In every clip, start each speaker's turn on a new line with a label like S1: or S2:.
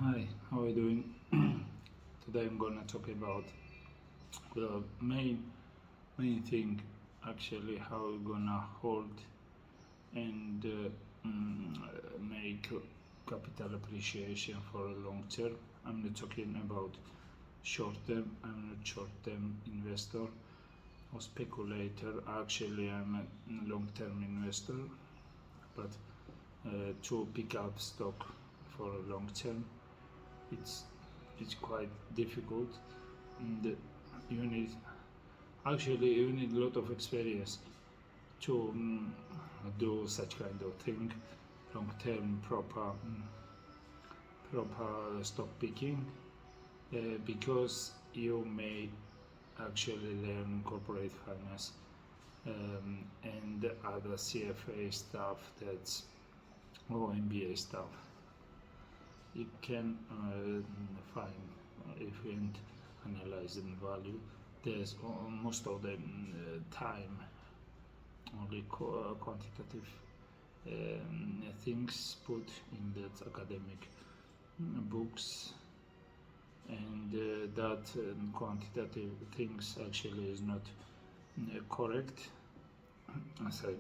S1: Hi, how are you doing? Today I'm gonna talk about the main thing, actually, how we're gonna hold and make capital appreciation for a long term. I'm not talking about short term. I'm not short term investor or speculator. Actually, I'm a long term investor, but to pick up stock for a long term, it's it's quite difficult. And you need a lot of experience to do such kind of thing, long term proper stock picking, because you may actually learn corporate finance and other CFA stuff, that's or MBA stuff. You can find if you analyze and value. There's most of the time only quantitative things put in that academic books, and that quantitative things actually is not correct, as I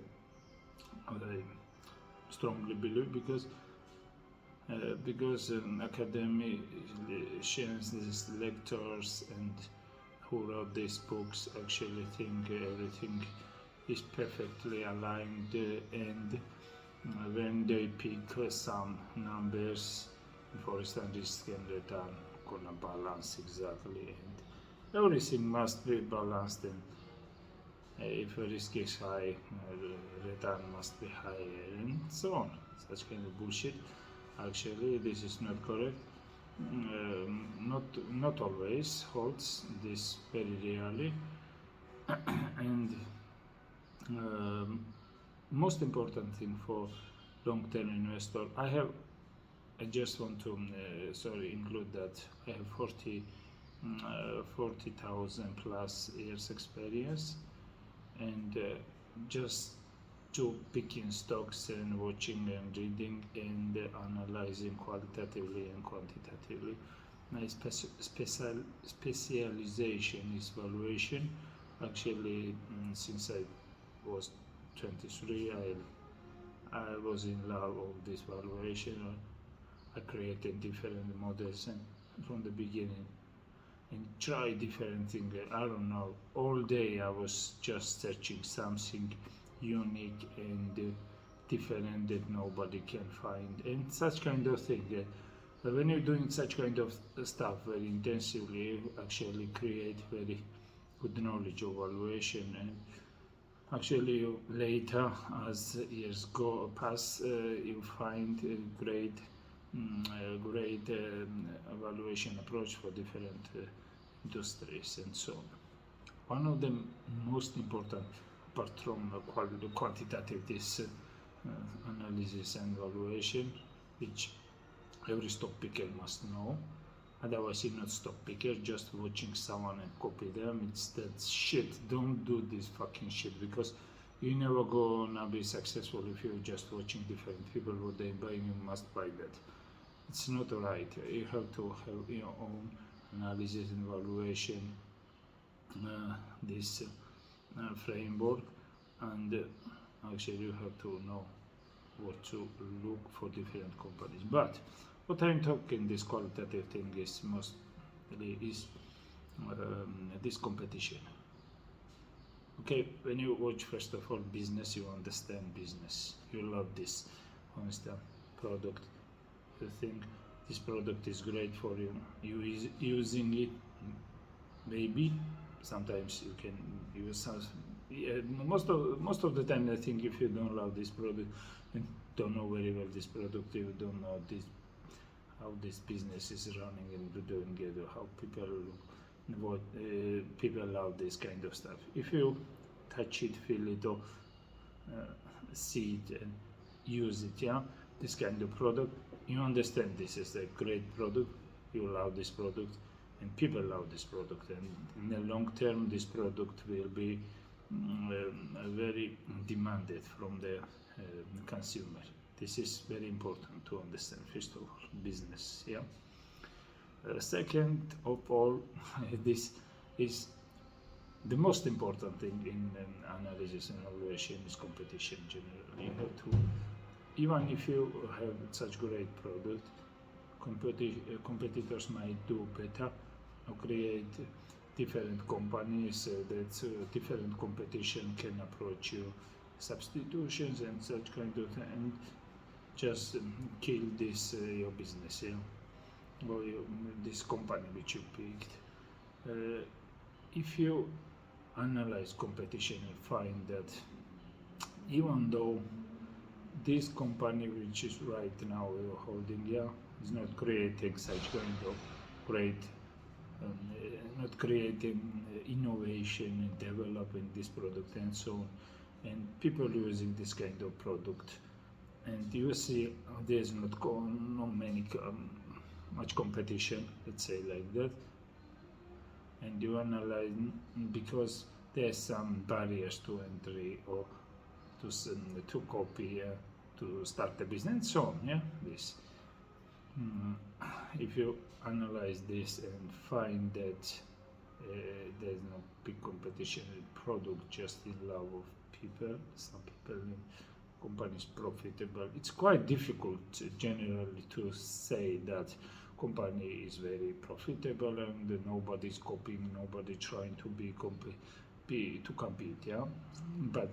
S1: strongly believe, because academicians, these lectors, and who wrote these books actually think everything is perfectly aligned, and when they pick some numbers, for instance, risk and return, gonna balance exactly, and everything must be balanced. And if risk is high, return must be higher, and so on. Such kind of bullshit. Actually, this is not correct. Not always holds this, very rarely, and most important thing for long-term investor, I just want to include that I have 40,000 plus years experience, and just to picking stocks and watching and reading and analyzing qualitatively and quantitatively. My specialization is valuation. Actually, since I was 23, I was in love of this valuation. I created different models and from the beginning, and try different things. I don't know. All day I was just searching something unique and different that nobody can find, and such kind of thing. When you're doing such kind of stuff very intensively, you actually create very good knowledge of valuation, and actually later, as years go past, you find a great evaluation approach for different industries and so on. One of the most important, apart from quantitative, this analysis and valuation, which every stock picker must know. Otherwise, you're not stock picker, just watching someone and copy them. It's that shit. Don't do this fucking shit, because you're never gonna be successful if you're just watching different people what they buy. You must buy that. It's not right. You have to have your own analysis and valuation, this framework, and actually you have to know what to look for different companies. But what I'm talking, this qualitative thing, is mostly is this competition. Okay, when you watch first of all business, you understand business. You love this constant product. You think this product is great for you. You is using it. Maybe sometimes you can use some. Yeah, most of the time, I think if you don't love this product and don't know very well this product, you don't know this how this business is running and doing it, or how people love this kind of stuff. If you touch it, feel it, or see it and use it, yeah, this kind of product, you understand this is a great product. You love this product, and people love this product, and in the long term, this product will be very demanded from the consumer. This is very important to understand. First of all, business, yeah. Second of all, this is the most important thing in analysis and evaluation is competition generally. You have to, even if you have such great product, competitors might do better or create different companies that different competition can approach you, substitutions and such kind of thing, and just kill this your business, or this company which you picked. If you analyze competition and find that even though this company which is right now holding, is not creating such kind of great, not creating innovation and developing this product and so on, and people using this kind of product, and you see there's not many much competition, let's say like that, and you analyze because there's some barriers to entry or to copy, to start a business and so on, this if you analyze this and find that there's no big competition in product, just in love of people, some people in companies profitable, it's quite difficult generally to say that company is very profitable and nobody's copying, nobody trying to to compete, but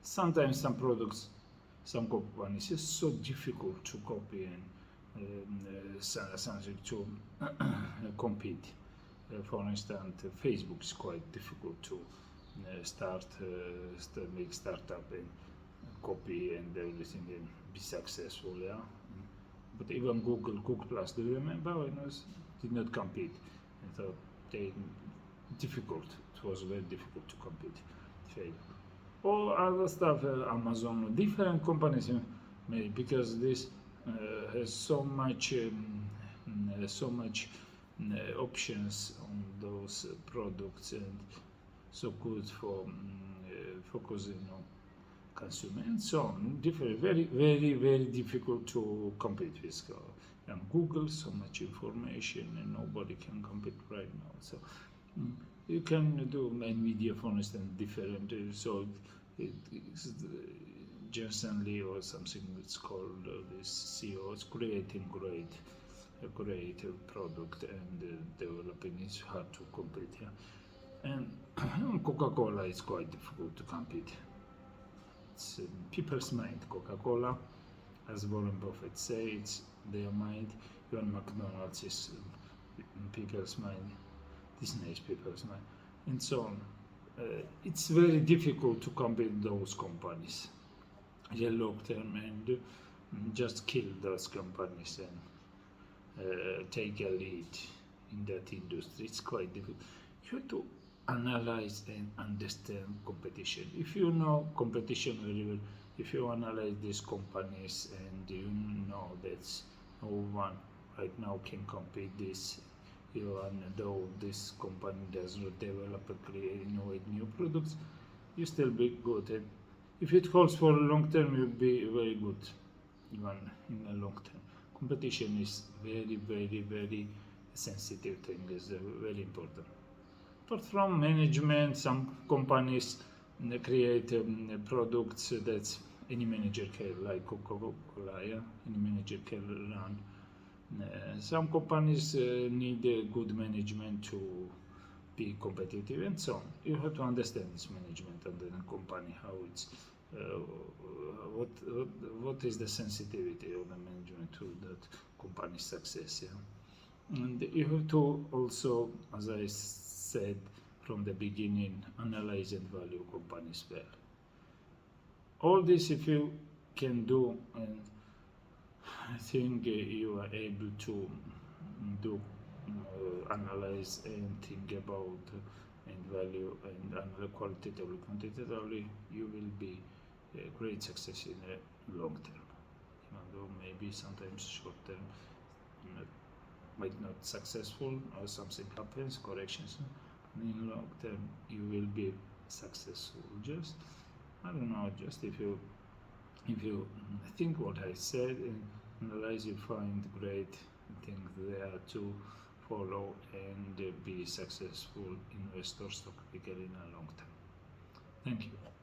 S1: sometimes some products, some companies is so difficult to copy and something to compete. For instance, Facebook is quite difficult to make startup and copy and everything and be successful, But even Google Plus, do you remember when it did not compete? I thought difficult. It was very difficult to compete. Failed. All other stuff, Amazon, different companies, maybe because this has so much options on those products and so good for focusing on consumer and so on. Different, very, very, very difficult to compete with. And Google, so much information and nobody can compete right now. So you can do NVIDIA, for instance, different. So it's Jensen Lee or something it's called, this CEO is creating a great product and developing is hard to compete. And Coca-Cola is quite difficult to compete. It's people's mind. Coca-Cola, as Warren Buffett say, it's their mind. Even McDonald's is people's mind. Disney is people's mind, and so on. It's very difficult to compete those companies in the long term and just kill those companies and take a lead in that industry. It's quite difficult. You have to analyze and understand competition. If you know competition very well, if you analyze these companies and you know that no one right now can compete this, even though this company does not develop and create innovate new products, you still be good. And if it holds for a long term, you'll be very good, even in the long term. Competition is very, very, very sensitive thing. Is very important. Apart from management, some companies create products that any manager can, like Coca-Cola, any manager can run. Some companies need good management to be competitive and so on. You have to understand this management and the company, how it's, what is the sensitivity of the management to that company's success. And you have to also, as I said from the beginning, analyze and value companies well. All this, if you can do, and I think you are able to do, analyze and think about and value and qualitatively, quantitatively, you will be a great success in the long term. Even though maybe sometimes short term might not successful or something happens, corrections. In long term, you will be successful. Just I don't know. Just if you think what I said and analyze, you find great things there to follow and be successful investor stock picker in a long term. Thank you.